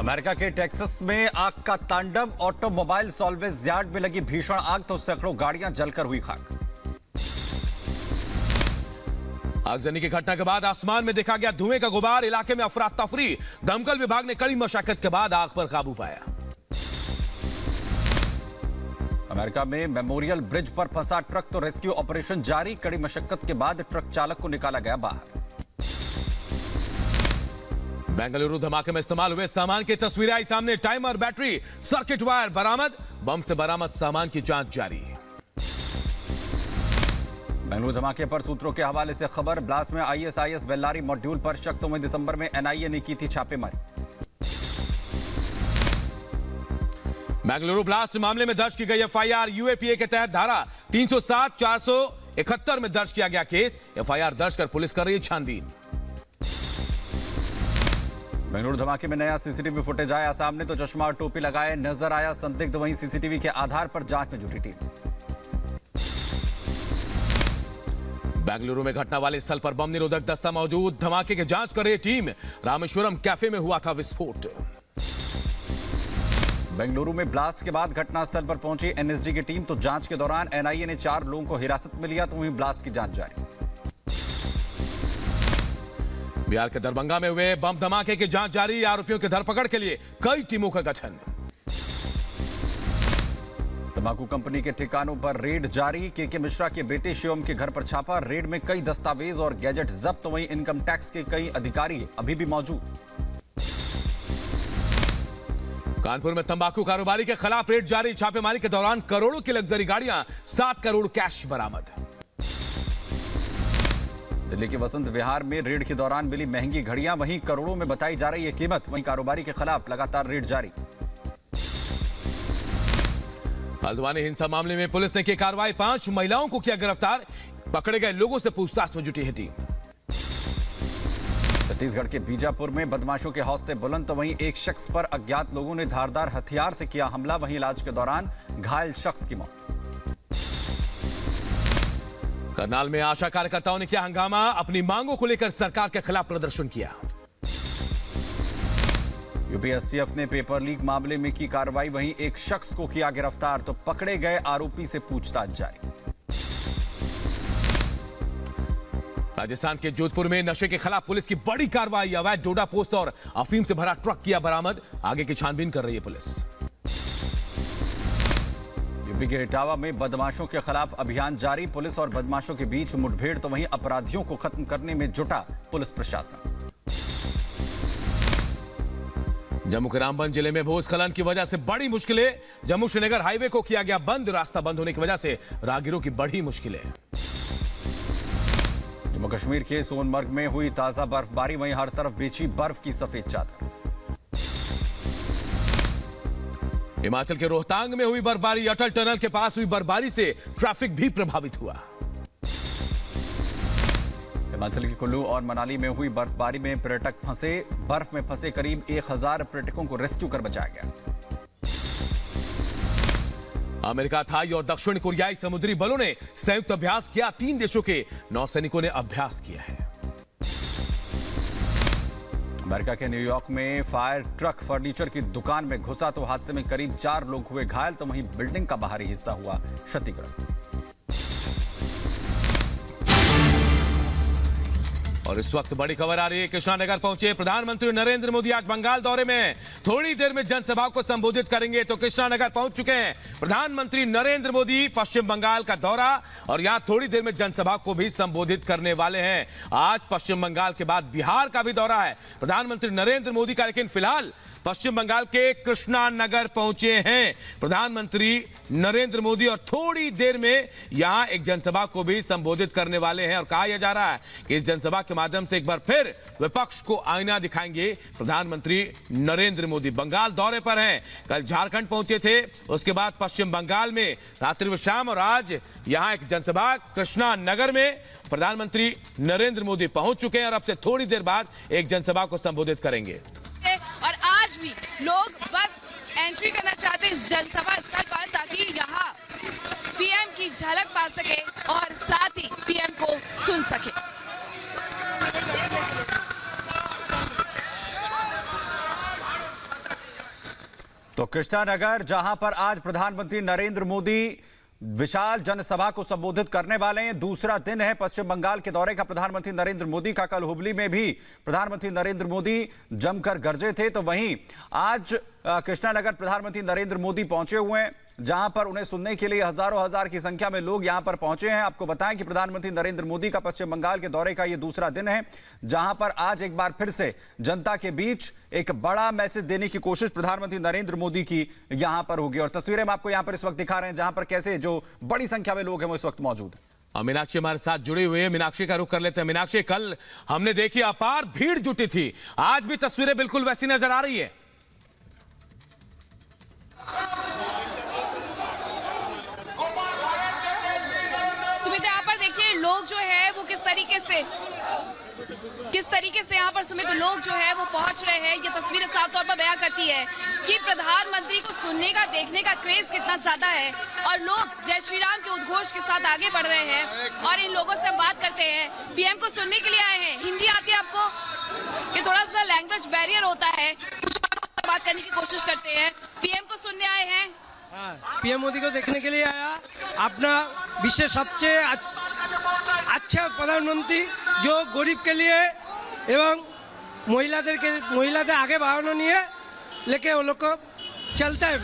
America के Texas में आग का तांडव। ऑटोमोबाइल सॉल्वेज यार्ड में लगी भीषण आग तो सैकड़ों गाड़ियां जलकर हुई खाक। आगजनी की घटना के बाद आसमान में देखा गया धुएं का गुबार। इलाके में अफरा तफरी। दमकल विभाग ने कड़ी मशक्कत के बाद आग पर काबू पाया। अमेरिका में मेमोरियल ब्रिज पर फंसा ट्रक तो रेस्क्यू ऑपरेशन जारी। कड़ी मशक्कत के बाद ट्रक चालक को निकाला गया बाहर। बेंगलुरु धमाके में इस्तेमाल हुए सामान की तस्वीरें आई सामने। टाइमर, बैटरी, सर्किट वायर बरामद। बम से बरामद सामान की जांच जारी। बेंगलुरु धमाके पर सूत्रों के हवाले से खबर। ब्लास्ट में आईएसआईएस बेल्लारी मॉड्यूल पर शक। तो वहीं दिसंबर में एनआईए ने की थी छापेमारी। बेंगलुरु ब्लास्ट मामले में दर्ज की गई एफआईआर। यूएपीए के तहत धारा 307, 471 में दर्ज किया गया केस। एफआईआर दर्ज कर पुलिस कर रही है छानबीन। बेंगलुरु धमाके में नया सीसीटीवी फुटेज आया सामने तो चश्मा और टोपी लगाए नजर आया संदिग्ध। वहीं सीसीटीवी के आधार पर जांच में जुटी टीम। बेंगलुरु में घटना वाले स्थल पर बम निरोधक दस्ता मौजूद। धमाके की जांच कर रही टीम। रामेश्वरम कैफे में हुआ था विस्फोट। बेंगलुरु में ब्लास्ट के बाद घटनास्थल पर पहुंची एनएसडी की टीम तो जांच के दौरान एनआईए ने 4 लोगों को हिरासत में लिया तो वहीं ब्लास्ट की जांच जारी। बिहार के दरभंगा में हुए बम धमाके की जांच जारी। आरोपियों की धरपकड़ के लिए कई टीमों का गठन। तंबाकू कंपनी के ठिकानों पर रेड जारी। के मिश्रा के बेटे शिवम के घर पर छापा। रेड में कई दस्तावेज और गैजेट जब्त। वहीं इनकम टैक्स के कई अधिकारी अभी भी मौजूद। कानपुर में तंबाकू कारोबारी के खिलाफ रेड जारी। छापेमारी के दौरान करोड़ों की लग्जरी गाड़ियां, 7 करोड़ कैश बरामद। दिल्ली के वसंत विहार में रेड के दौरान मिली महंगी घड़ियां। वहीं करोड़ों में बताई जा रही है कीमत। वहीं कारोबारी के खिलाफ लगातार रेड जारी। हल्द्वानी हिंसा मामले में पुलिस ने की कार्रवाई। 5 महिलाओं को किया गिरफ्तार। पकड़े गए लोगों से पूछताछ में जुटी है टीम। छत्तीसगढ़ के बीजापुर में बदमाशों के हौसले बुलंद तो वहीं एक शख्स पर अज्ञात लोगों ने धारदार हथियार से किया हमला। वहीं इलाज के दौरान घायल शख्स की मौत। करनाल में आशा कार्यकर्ताओं ने किया हंगामा। अपनी मांगों को लेकर सरकार के खिलाफ प्रदर्शन किया। यूपीएसटीएफ ने पेपर लीक मामले में की कार्रवाई। वहीं एक शख्स को किया गिरफ्तार तो पकड़े गए आरोपी से पूछताछ जारी। राजस्थान के जोधपुर में नशे के खिलाफ पुलिस की बड़ी कार्रवाई। अवैध डोडा पोस्त और अफीम से भरा ट्रक किया बरामद। आगे की छानबीन कर रही है पुलिस। यूपी के इटावा में बदमाशों के खिलाफ अभियान जारी। पुलिस और बदमाशों के बीच मुठभेड़ तो वहीं अपराधियों को खत्म करने में जुटा पुलिस प्रशासन। जम्मू के रामबन जिले में भूस्खलन की वजह से बड़ी मुश्किलें। जम्मू श्रीनगर हाईवे को किया गया बंद। रास्ता बंद होने की वजह से राहगीरों की बढ़ी मुश्किलें। जम्मू कश्मीर के सोनमर्ग में हुई ताजा बर्फबारी। वहीं हर तरफ बिछी बर्फ की सफेद चादर। हिमाचल के रोहतांग में हुई बर्फबारी। अटल टनल के पास हुई बर्फबारी से ट्रैफिक भी प्रभावित हुआ। हिमाचल के कुल्लू और मनाली में हुई बर्फबारी में पर्यटक फंसे। बर्फ में फंसे करीब 1000 पर्यटकों को रेस्क्यू कर बचाया गया। अमेरिका, थाई और दक्षिण कोरियाई समुद्री बलों ने संयुक्त अभ्यास किया। 3 देशों के नौसैनिकों ने अभ्यास किया है। अमेरिका के न्यूयॉर्क में फायर ट्रक फर्नीचर की दुकान में घुसा तो हादसे में करीब 4 लोग हुए घायल तो वहीं बिल्डिंग का बाहरी हिस्सा हुआ क्षतिग्रस्त। और इस वक्त बड़ी खबर आ रही है। कृष्णानगर पहुंचे प्रधानमंत्री नरेंद्र मोदी आज बंगाल दौरे में। थोड़ी देर में जनसभा को संबोधित करेंगे तो कृष्णानगर पहुंच चुके हैं प्रधानमंत्री नरेंद्र मोदी। पश्चिम बंगाल का दौरा और यहां थोड़ी देर में जनसभा को भी संबोधित करने वाले हैं। आज पश्चिम बंगाल के बाद बिहार का भी दौरा है प्रधानमंत्री नरेंद्र मोदी का। लेकिन फिलहाल पश्चिम बंगाल के कृष्णानगर पहुंचे हैं प्रधानमंत्री नरेंद्र मोदी और थोड़ी देर में यहां एक जनसभा को भी संबोधित करने वाले हैं। और कहा यह जा रहा है कि इस जनसभा के माध्यम से एक बार फिर विपक्ष को आईना दिखाएंगे प्रधानमंत्री नरेंद्र मोदी। बंगाल दौरे पर हैं। कल झारखंड पहुंचे थे, उसके बाद पश्चिम बंगाल में रात्रि विश्राम और आज यहां एक जनसभा कृष्णानगर में प्रधानमंत्री नरेंद्र मोदी पहुंच चुके हैं और अब से थोड़ी देर बाद एक जनसभा को संबोधित करेंगे। और आज भी लोग बस एंट्री करना चाहते हैं इस जनसभा स्थल पर ताकि यहाँ पीएम की झलक पा सके और साथ ही पीएम को सुन सके। तो कृष्णानगर, जहां पर आज प्रधानमंत्री नरेंद्र मोदी विशाल जनसभा को संबोधित करने वाले हैं, दूसरा दिन है पश्चिम बंगाल के दौरे का प्रधानमंत्री नरेंद्र मोदी का। कल हुबली में भी प्रधानमंत्री नरेंद्र मोदी जमकर गरजे थे, तो वहीं आज कृष्णानगर प्रधानमंत्री नरेंद्र मोदी पहुंचे हुए हैं, जहां पर उन्हें सुनने के लिए हजारों हजार की संख्या में लोग यहां पर पहुंचे हैं। आपको बताएं कि प्रधानमंत्री नरेंद्र मोदी का पश्चिम बंगाल के दौरे का यह दूसरा दिन है, जहां पर आज एक बार फिर से जनता के बीच एक बड़ा मैसेज देने की कोशिश प्रधानमंत्री नरेंद्र मोदी की यहां पर होगी। और तस्वीरें हम आपको यहां पर इस वक्त दिखा रहे हैं, जहां पर कैसे जो बड़ी संख्या में लोग हैं वो इस वक्त मौजूद है। मीनाक्षी हमारे साथ जुड़ी हुई है, मीनाक्षी का रुख कर लेते हैं। मीनाक्षी, कल हमने देखी अपार भीड़ जुटी थी, आज भी तस्वीरें बिल्कुल वैसी नजर आ रही है। सुमित, यहाँ पर देखिए लोग जो है वो किस तरीके से यहाँ पर सुमित लोग जो है वो पहुंच रहे हैं। ये तस्वीरें साफ तौर पर बयां करती है कि प्रधानमंत्री को सुनने का, देखने का क्रेज कितना ज्यादा है और लोग जय श्री राम के उद्घोष के साथ आगे बढ़ रहे हैं। और इन लोगों से हम बात करते हैं, पीएम को सुनने के लिए आए हैं। हिंदी आती है आपको? ये थोड़ा सा लैंग्वेज बैरियर होता है, कुछ बात करने की कोशिश करते हैं। पीएम को सुनने आए हैं? पीएम मोदी को देखने के लिए आया। अपना विश्व सबसे अच्छा प्रधानमंत्री जो गरीब के लिए एवं महिलाদের आगे बढ़ाना नहीं है, लेकिन वो लोग को चलता है।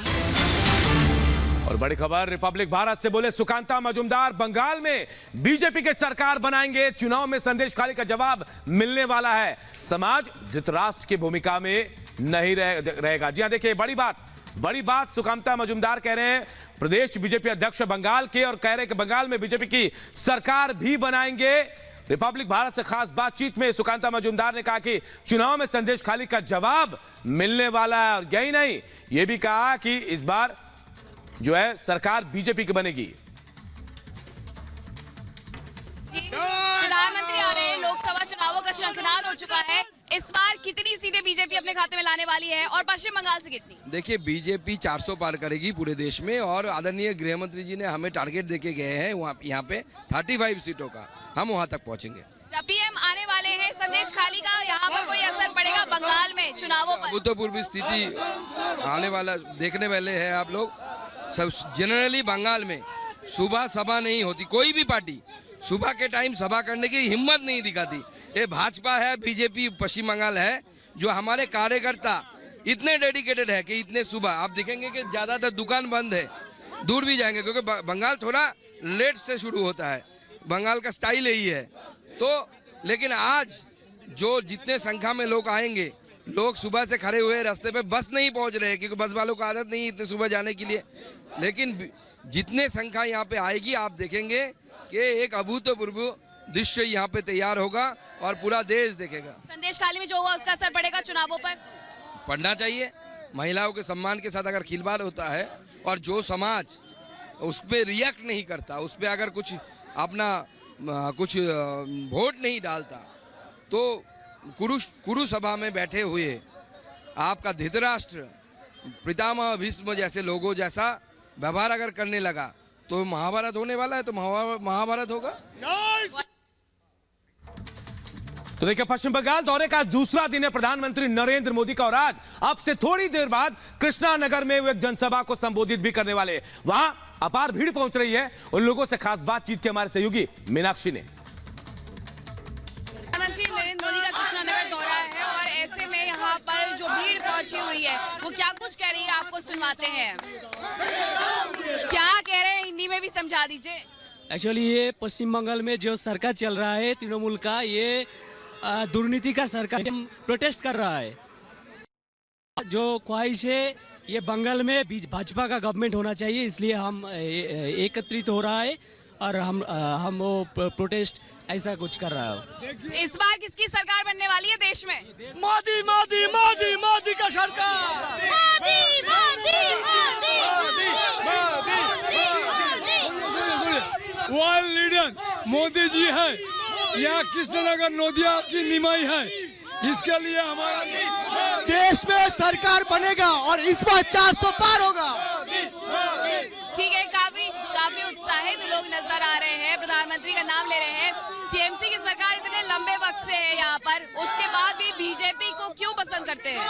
और बड़ी खबर रिपब्लिक भारत से बोले सुकांता मजूमदार, बंगाल में बीजेपी के सरकार बनाएंगे, चुनाव में संदेश खाली का जवाब मिलने वाला है। समाज धृतराष्ट्र की भूमिका में नहीं रहेगा। जी हां, देखिए बड़ी बात सुकांता मजूमदार कह रहे हैं, प्रदेश बीजेपी अध्यक्ष बंगाल के, और कह रहे हैं कि बंगाल में बीजेपी की सरकार भी बनाएंगे। रिपब्लिक भारत से खास बातचीत में सुकांता मजूमदार ने कहा कि चुनाव में संदेश खाली का जवाब मिलने वाला है। और यही नहीं, यह भी कहा कि इस बार जो है सरकार बीजेपी की बनेगी। प्रधानमंत्री आ रहे हैं, लोकसभा चुनावों का शंखनाद हो चुका है। इस बार कितनी सीटें बीजेपी अपने खाते में लाने वाली है और पश्चिम बंगाल से कितनी? देखिए, बीजेपी 400 पार करेगी पूरे देश में, और आदरणीय गृह मंत्री जी ने हमें टारगेट देके गए हैं यहाँ पे 35 सीटों का, हम वहाँ तक पहुँचेंगे। जब पीएम आने वाले हैं, संदेश खाली का यहाँ पर कोई असर पड़ेगा बंगाल में चुनावों पर? अभूतपूर्व स्थिति आने वाला देखने वाले हैं आप लोग। सब जनरली बंगाल में सुबह सभा नहीं होती, कोई भी पार्टी सुबह के टाइम सभा करने की हिम्मत नहीं दिखाती। ये भाजपा है, बीजेपी पश्चिम बंगाल है, जो हमारे कार्यकर्ता इतने डेडिकेटेड है कि इतने सुबह आप देखेंगे कि ज्यादातर दुकान बंद है, दूर भी जाएंगे, क्योंकि बंगाल थोड़ा लेट से शुरू होता है, बंगाल का स्टाइल यही है। तो लेकिन आज जो जितने संख्या में लोग आएंगे, लोग सुबह से खड़े हुए रास्ते पे, बस नहीं पहुंच रहे क्योंकि बस वालों को आदत नहीं इतने सुबह जाने के लिए, लेकिन जितने संख्या यहाँ पे आएगी आप देखेंगे कि एक अभूतपूर्व दृश्य यहाँ पे तैयार होगा और पूरा देश देखेगा। संदेश खाली में जो हुआ उसका असर पड़ेगा चुनावों पर? पढ़ना चाहिए। महिलाओं के सम्मान के साथ अगर खिलवाड़ होता है और जो समाज उस पर रिएक्ट नहीं करता, उस पर अगर कुछ अपना कुछ वोट नहीं डालता, तो कुरु सभा में बैठे हुए आपका धृतराष्ट्र, पितामह भीष्म जैसे लोगों जैसा व्यवहार अगर करने लगा तो महाभारत होने वाला है, तो महाभारत होगा। तो देखिए, पश्चिम बंगाल दौरे का दूसरा दिन है प्रधानमंत्री नरेंद्र मोदी का, और आज अब से थोड़ी देर बाद कृष्णानगर में वो एक जनसभा को संबोधित भी करने वाले। वहां अपार भीड़ पहुंच रही है, उन लोगों से खास बातचीत की हमारे सहयोगी मीनाक्षी ने। प्रधानमंत्री नरेंद्र मोदी का कृष्णानगर दौरा है और ऐसे में यहाँ पर जो भीड़ पहुंची हुई है वो क्या कुछ कह रही है आपको सुनवाते हैं। क्या कह रहे हैं, हिंदी में भी समझा दीजिए। एक्चुअली ये पश्चिम बंगाल में जो सरकार चल रहा है तृणमूल का, ये दुर्नीति का सरकार प्रोटेस्ट कर रहा है। जो ख्वाहिश है ये बंगाल में भाजपा का गवर्नमेंट होना चाहिए, इसलिए हम एकत्रित हो रहा है और हम वो प्रोटेस्ट ऐसा कुछ कर रहा है। इस बार किसकी सरकार बनने वाली है देश में? मोदी मोदी मोदी मोदी का सरकार। मोदी मोदी वर्ल्ड लीडर मोदी जी है, यहाँ कृष्णनगर नोदिया की निमाई है, इसके लिए हमारा देश में सरकार बनेगा और इस बार 400 पार होगा। ठीक है, काफी उत्साहित लोग नजर आ रहे हैं, प्रधानमंत्री का नाम ले रहे हैं। टीएमसी की सरकार इतने लंबे वक्त से है यहाँ पर, उसके बाद भी बीजेपी को क्यों पसंद करते हैं?